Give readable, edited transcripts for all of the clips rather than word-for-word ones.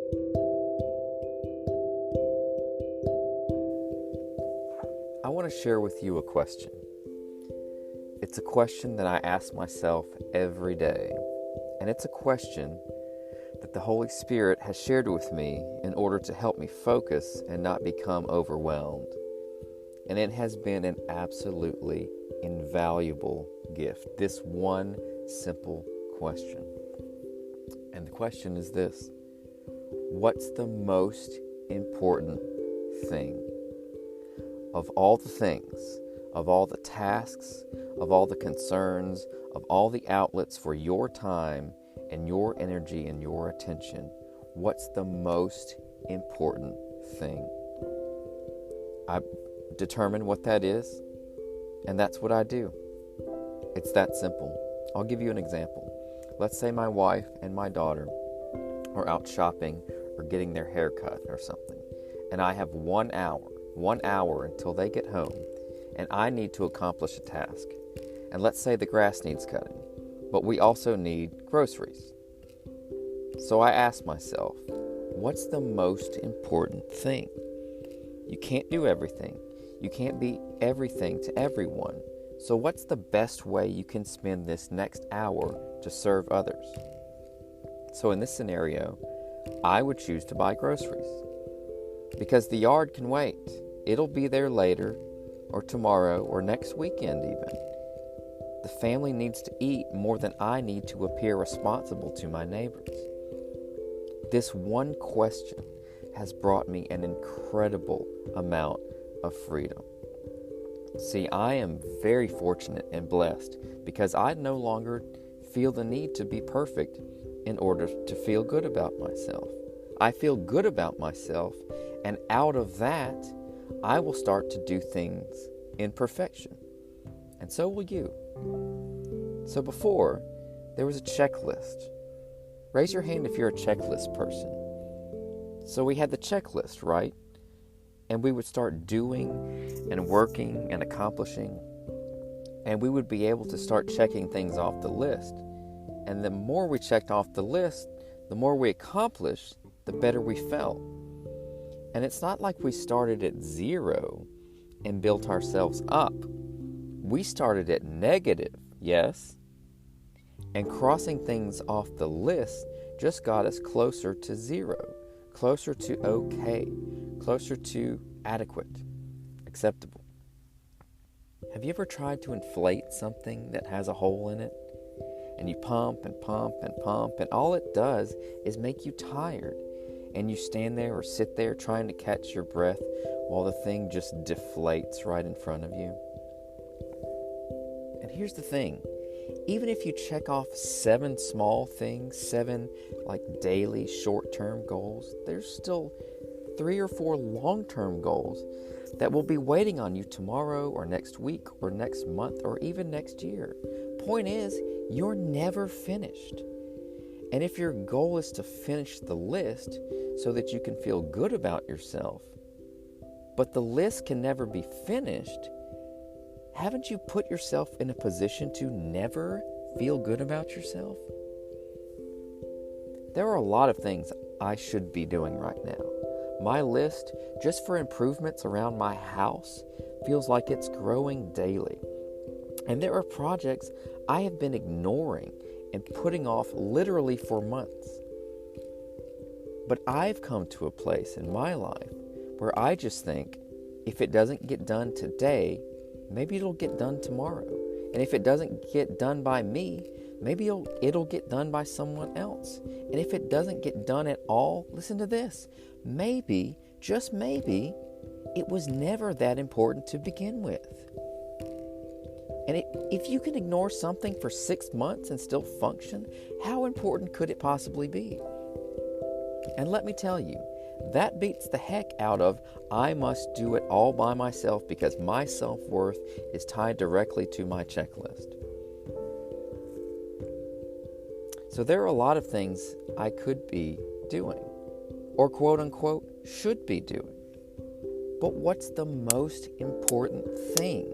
I want to share with you a question. It's a question that I ask myself every day, and it's a question that the Holy Spirit has shared with me in order to help me focus and not become overwhelmed. And it has been an absolutely invaluable gift, this one simple question. And the question is this: what's the most important thing? Of all the things, of all the tasks, of all the concerns, of all the outlets for your time and your energy and your attention, what's the most important thing? I determine what that is, and that's what I do. It's that simple. I'll give you an example. Let's say my wife and my daughter are out shopping or getting their hair cut or something, and I have 1 hour until they get home, and I need to accomplish a task. And let's say the grass needs cutting, but we also need groceries. So I ask myself, what's the most important thing? You can't do everything. You can't be everything to everyone. So what's the best way you can spend this next hour to serve others? So in this scenario, I would choose to buy groceries, because the yard can wait. It'll be there later, or tomorrow, or next weekend even. The family needs to eat more than I need to appear responsible to my neighbors. This one question has brought me an incredible amount of freedom. See, I am very fortunate and blessed because I no longer feel the need to be perfect in order to feel good about myself. I feel good about myself, and out of that, I will start to do things in perfection. And so will you. So before, there was a checklist. Raise your hand if you're a checklist person. So we had the checklist, right? And we would start doing and working and accomplishing. And we would be able to start checking things off the list. And the more we checked off the list, the more we accomplished, the better we felt. And it's not like we started at zero and built ourselves up. We started at negative, yes? And crossing things off the list just got us closer to zero, closer to okay, closer to adequate, acceptable. Have you ever tried to inflate something that has a hole in it? And you pump and pump and pump, and all it does is make you tired. And you stand there or sit there trying to catch your breath while the thing just deflates right in front of you. And here's the thing. Even if you check off 7 small things, 7 daily short-term goals, there's still 3 or 4 long-term goals that will be waiting on you tomorrow or next week or next month or even next year. Point is, you're never finished. And if your goal is to finish the list so that you can feel good about yourself, but the list can never be finished, haven't you put yourself in a position to never feel good about yourself? There are a lot of things I should be doing right now. My list, just for improvements around my house, feels like it's growing daily. And there are projects I have been ignoring and putting off literally for months. But I've come to a place in my life where I just think, if it doesn't get done today, maybe it'll get done tomorrow. And if it doesn't get done by me, maybe it'll get done by someone else. And if it doesn't get done at all, listen to this. Maybe, just maybe, it was never that important to begin with. And if you can ignore something for 6 months and still function, how important could it possibly be? And let me tell you, that beats the heck out of, I must do it all by myself because my self-worth is tied directly to my checklist. So there are a lot of things I could be doing, or quote unquote, should be doing. But what's the most important thing?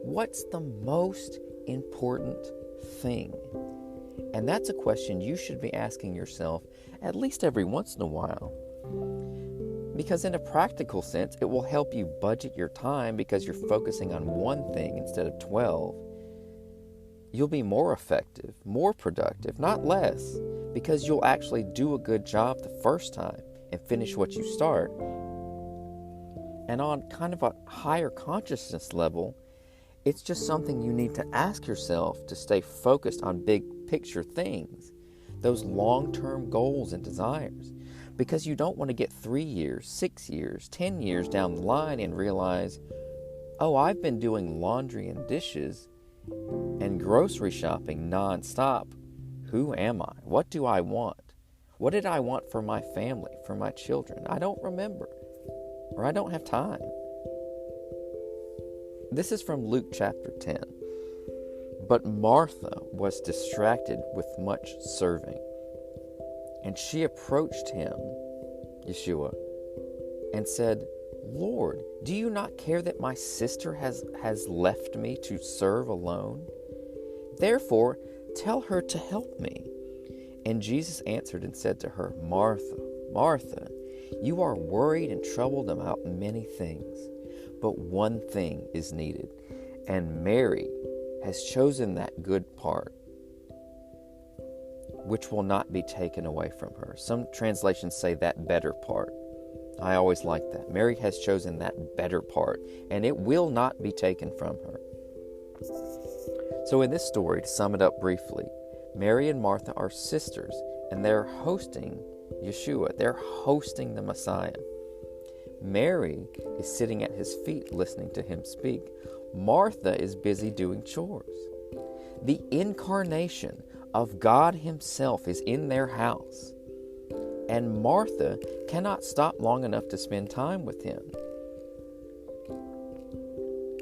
What's the most important thing? And that's a question you should be asking yourself at least every once in a while. Because in a practical sense, it will help you budget your time because you're focusing on one thing instead of 12. You'll be more effective, more productive, not less, because you'll actually do a good job the first time and finish what you start. And on kind of a higher consciousness level, it's just something you need to ask yourself to stay focused on big picture things, those long-term goals and desires, because you don't want to get 3 years, 6 years, 10 years down the line and realize, oh, I've been doing laundry and dishes and grocery shopping nonstop. Who am I? What do I want? What did I want for my family, for my children? I don't remember, or I don't have time. This is from Luke chapter 10. But Martha was distracted with much serving, and she approached him, Yeshua, and said, Lord, do you not care that my sister has left me to serve alone? Therefore, tell her to help me. And Jesus answered and said to her, Martha, Martha, you are worried and troubled about many things, but one thing is needed, and Mary has chosen that good part, which will not be taken away from her. Some translations say that better part. I always like that. Mary has chosen that better part, and it will not be taken from her. So in this story, to sum it up briefly, Mary and Martha are sisters, and they're hosting Yeshua. They're hosting the Messiah. Mary is sitting at his feet listening to him speak. Martha is busy doing chores. The incarnation of God himself is in their house, and Martha cannot stop long enough to spend time with him.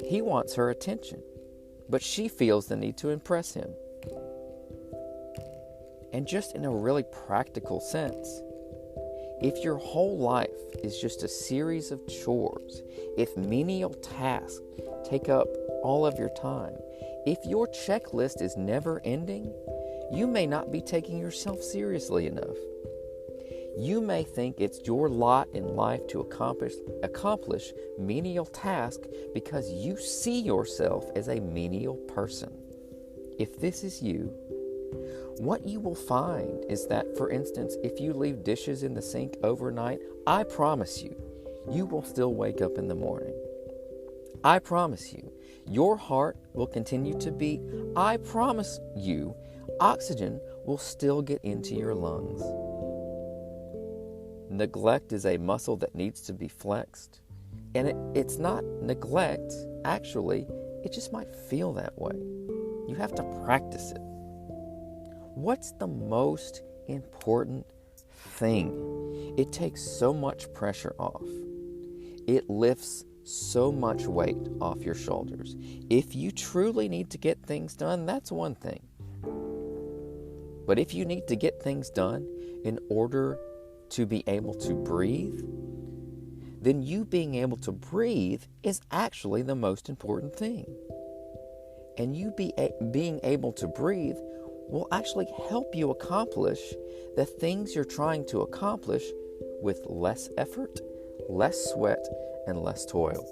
He wants her attention, but she feels the need to impress him. And just in a really practical sense, if your whole life is just a series of chores, if menial tasks take up all of your time, if your checklist is never ending, you may not be taking yourself seriously enough. You may think it's your lot in life to accomplish menial tasks because you see yourself as a menial person. If this is you, what you will find is that, for instance, if you leave dishes in the sink overnight, I promise you, you will still wake up in the morning. I promise you, your heart will continue to beat. I promise you, oxygen will still get into your lungs. Neglect is a muscle that needs to be flexed. And it's not neglect, actually, it just might feel that way. You have to practice it. What's the most important thing? It takes so much pressure off. It lifts so much weight off your shoulders. If you truly need to get things done, that's one thing. But if you need to get things done in order to be able to breathe, then you being able to breathe is actually the most important thing. And you being able to breathe will actually help you accomplish the things you're trying to accomplish with less effort, less sweat, and less toil.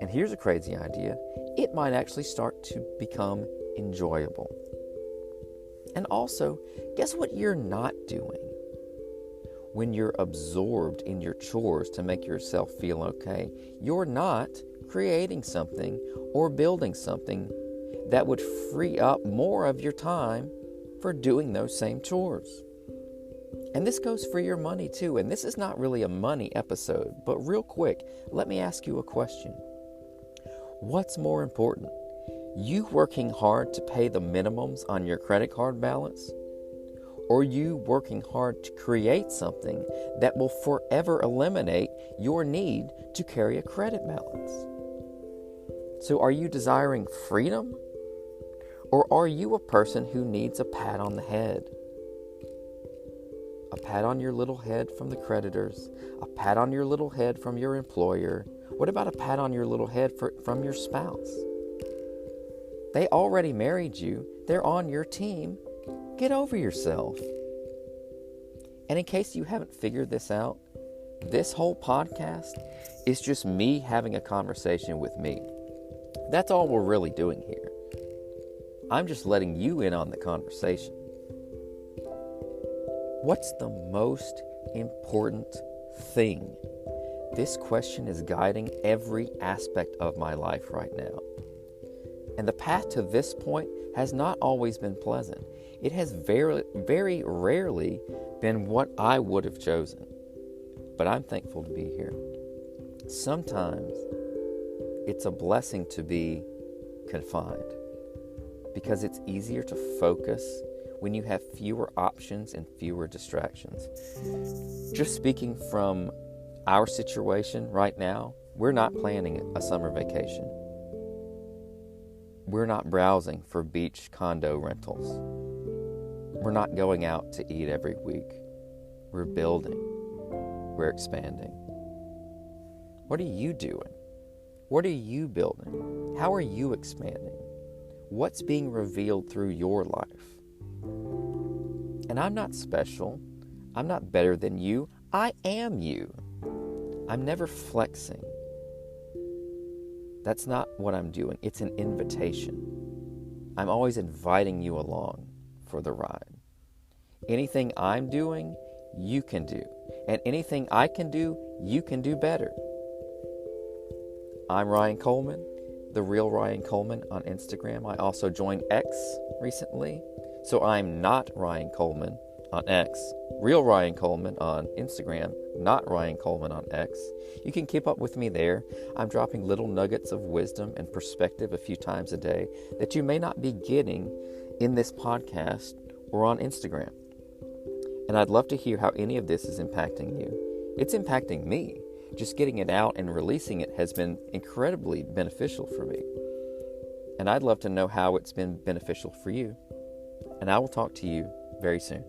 And here's a crazy idea. It might actually start to become enjoyable. And also, guess what you're not doing when you're absorbed in your chores to make yourself feel okay? You're not creating something or building something that would free up more of your time for doing those same chores. And this goes for your money too. And this is not really a money episode, but real quick, let me ask you a question. What's more important? You working hard to pay the minimums on your credit card balance? Or you working hard to create something that will forever eliminate your need to carry a credit balance? So are you desiring freedom? Or are you a person who needs a pat on the head? A pat on your little head from the creditors, a pat on your little head from your employer. What about a pat on your little head from your spouse? They already married you. They're on your team. Get over yourself. And in case you haven't figured this out, this whole podcast is just me having a conversation with me. That's all we're really doing here. I'm just letting you in on the conversation. What's the most important thing? This question is guiding every aspect of my life right now. And the path to this point has not always been pleasant. It has very, very rarely been what I would have chosen. But I'm thankful to be here. Sometimes it's a blessing to be confined because it's easier to focus when you have fewer options and fewer distractions. Just speaking from our situation right now, we're not planning a summer vacation. We're not browsing for beach condo rentals. We're not going out to eat every week. We're building. We're expanding. What are you doing? What are you building? How are you expanding? What's being revealed through your life? And I'm not special. I'm not better than you. I am you. I'm never flexing. That's not what I'm doing. It's an invitation. I'm always inviting you along for the ride. Anything I'm doing, you can do. And anything I can do, you can do better. I'm Ryan Coleman, the real Ryan Coleman on Instagram. I also joined X recently. So I'm not Ryan Coleman on X, real Ryan Coleman on Instagram, not Ryan Coleman on X. You can keep up with me there. I'm dropping little nuggets of wisdom and perspective a few times a day that you may not be getting in this podcast or on Instagram. And I'd love to hear how any of this is impacting you. It's impacting me. Just getting it out and releasing it has been incredibly beneficial for me. And I'd love to know how it's been beneficial for you. And I will talk to you very soon.